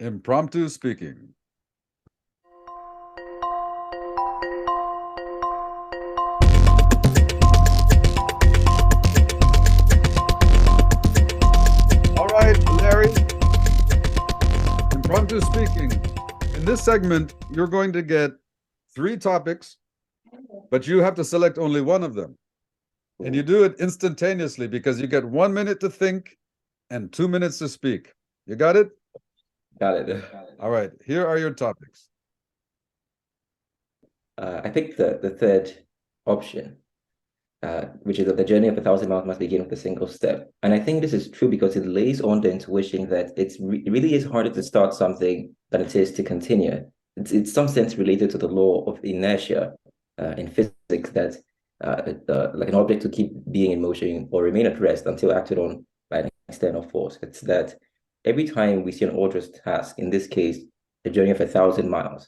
Impromptu speaking. All right, Larry, impromptu speaking. In this segment, you're going to get 3 topics, but you have to select only one of them. And you do it instantaneously because you get 1 minute to think and 2 minutes to speak. You got it? Got it. All right, here are your topics. I picked the third option, which is that the journey of 1,000 miles must begin with a single step. And I think this is true because it lays on the intuition that it really is harder to start something than it is to continue. It's in some sense related to the law of inertia in physics that like an object to keep being in motion or remain at rest until acted on by an external force. It's that every time we see an arduous task, in this case, the journey of 1,000 miles,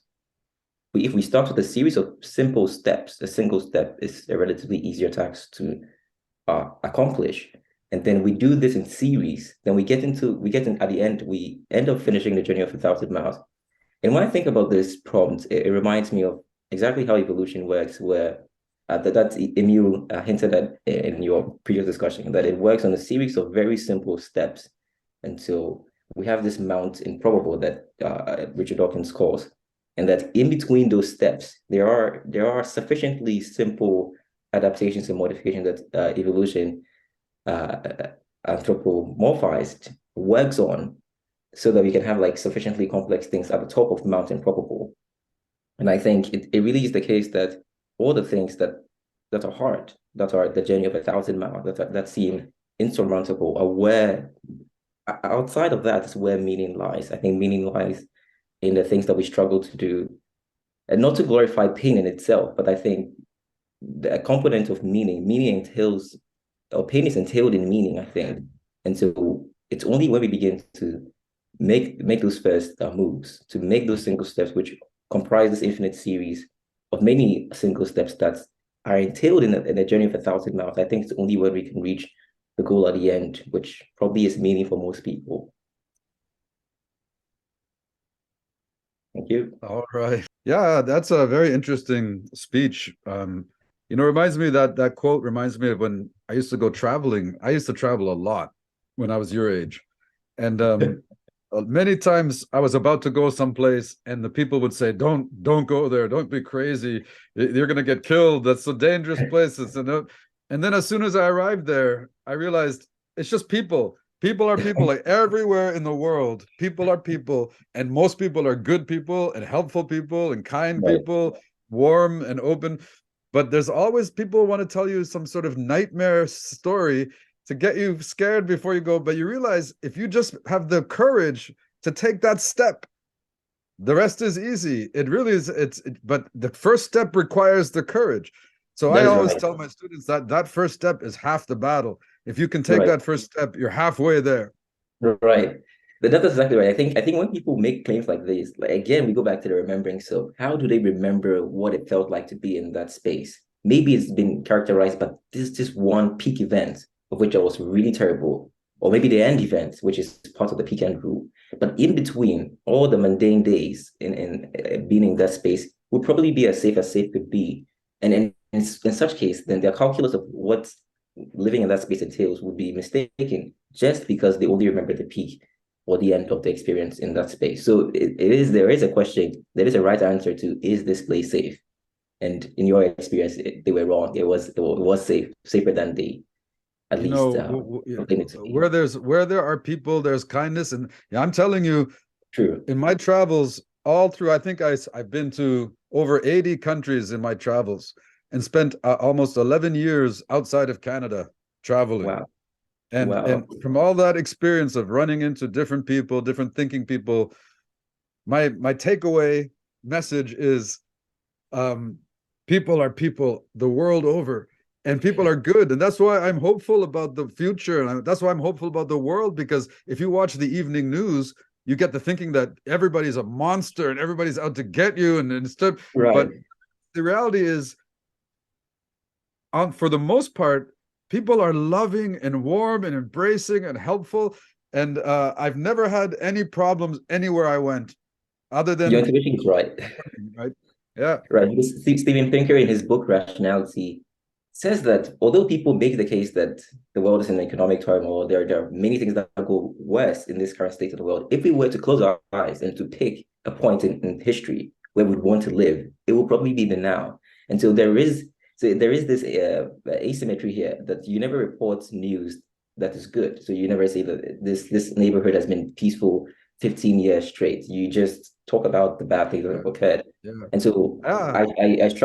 if we start with a series of simple steps, a single step is a relatively easier task to accomplish. And then we do this in series, then we get in at the end, we end up finishing the journey of 1,000 miles. And when I think about this prompt, it reminds me of exactly how evolution works, where that Emil hinted at in your previous discussion, that it works on a series of very simple steps until we have this mount improbable that Richard Dawkins calls, and that in between those steps, there are sufficiently simple adaptations and modifications that evolution anthropomorphized works on, so that we can have like sufficiently complex things at the top of the mountain probable. And I think it really is the case that all the things that are hard, that are the journey of 1,000 miles, that seem insurmountable, are where outside of that is where meaning lies. I think meaning lies in the things that we struggle to do, and not to glorify pain in itself, but I think the component of meaning entails, or pain is entailed in meaning, I think. And so it's only when we begin to make those first moves, to make those single steps, which comprise this infinite series of many single steps that are entailed in a journey of 1,000 miles. I think it's only when we can reach the goal at the end, which probably is meaning for most people. Thank you. All right. Yeah, that's a very interesting speech. Reminds me that quote reminds me of when I used to go traveling. I used to travel a lot when I was your age. And many times I was about to go someplace and the people would say, don't go there. Don't be crazy. You're going to get killed. That's a dangerous place. And then as soon as I arrived there, I realized it's just people. People are people, like everywhere in the world. People are people, and most people are good people and helpful people and kind Right. people, warm and open. But there's always people who want to tell you some sort of nightmare story to get you scared before you go. But you realize if you just have the courage to take that step, the rest is easy. It really is. But the first step requires the courage. So I That is always right. tell my students that first step is half the battle. If you can take Right. that first step, you're halfway there. Right. That's exactly right. I think when people make claims like this, like again, we go back to the remembering. So how do they remember what it felt like to be in that space? Maybe it's been characterized by this one peak event of which I was really terrible, or maybe the end event, which is part of the peak end rule. But in between all the mundane days in being in that space would probably be as safe could be. And in such case, then the calculus of what living in that space entails would be mistaken just because they only remember the peak or the end of the experience in that space. So there is a question, there is a right answer to, is this place safe? And in your experience, they were wrong. It was safe, safer than they at You least know, proclaimed it to be. where there are people, there's kindness, and yeah, I'm telling you, True. in my travels, all through, I think I've been to over 80 countries in my travels and spent almost 11 years outside of Canada traveling. Wow. And Wow. from all that experience of running into different people, different thinking people, my takeaway message is um, people are people the world over, and people are good, and that's why I'm hopeful about the future, and that's why I'm hopeful about the world, because if you watch the evening news, you get the thinking that everybody's a monster and everybody's out to get you, and instead, but Right. the reality is, for the most part, people are loving and warm and embracing and helpful. and I've never had any problems anywhere I went, other Your than intuition is right. right. Yeah, Right. Because Steven Pinker, in his book Rationality, says that although people make the case that the world is in economic turmoil, there are many things that go worse in this current state of the world. If we were to close our eyes and to pick a point in history where we'd want to live, it will probably be the now. And so there is this asymmetry here, that you never report news that is good. So you never say that this neighborhood has been peaceful 15 years straight. You just talk about the bad things that have occurred. yeah, And so yeah.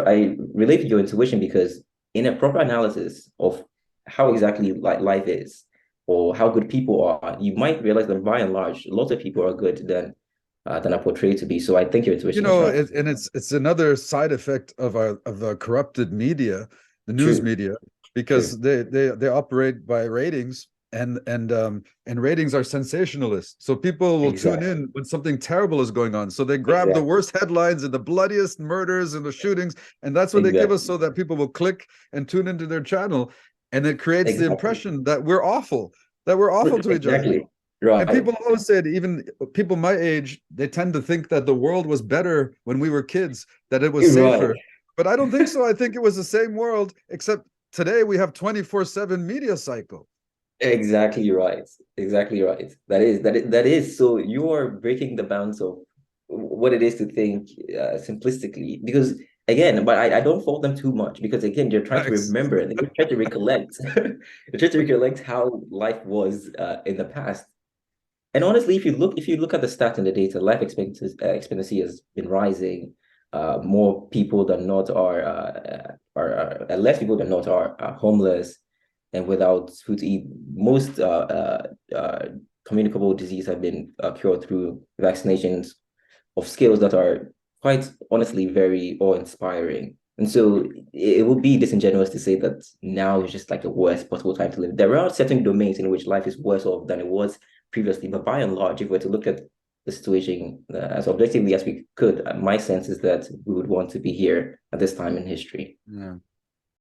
I relate to your intuition, because in a proper analysis of how exactly life is, or how good people are, you might realize that by and large, lots of people are good than are portrayed to be. So I think your You intuition is know, right. and it's another side effect of a corrupted media, the news True, media, true. because they operate by ratings, and ratings are sensationalist. So people will tune Exactly. in when something terrible is going on. So they grab the Exactly. worst headlines and the bloodiest murders and the shootings, and that's what they give us, Exactly. so that people will click and tune into their channel, and it creates the Exactly. impression that we're awful to each other. Exactly. And Right. people always said, even people my age, they tend to think that the world was better when we were kids, that it was Right. safer. But I don't think so. I think it was the same world, except today we have 24/7 media cycle. Exactly right. Exactly right. That is. So you are breaking the bounds of what it is to think simplistically. Because again, but I don't fault them too much, because again, they're trying to Thanks. remember, they're trying to recollect, they're trying to recollect how life was in the past. And honestly, if you look at the stats and the data, life expectancy has been rising. More people than not are less people than not are homeless and without food to eat. Most communicable disease have been cured through vaccinations of skills that are quite honestly very awe-inspiring. And so it would be disingenuous to say that now is just like the worst possible time to live. There are certain domains in which life is worse off than it was previously, but by and large, if we were to look at the situation as objectively as we could, my sense is that we would want to be here at this time in history. Yeah.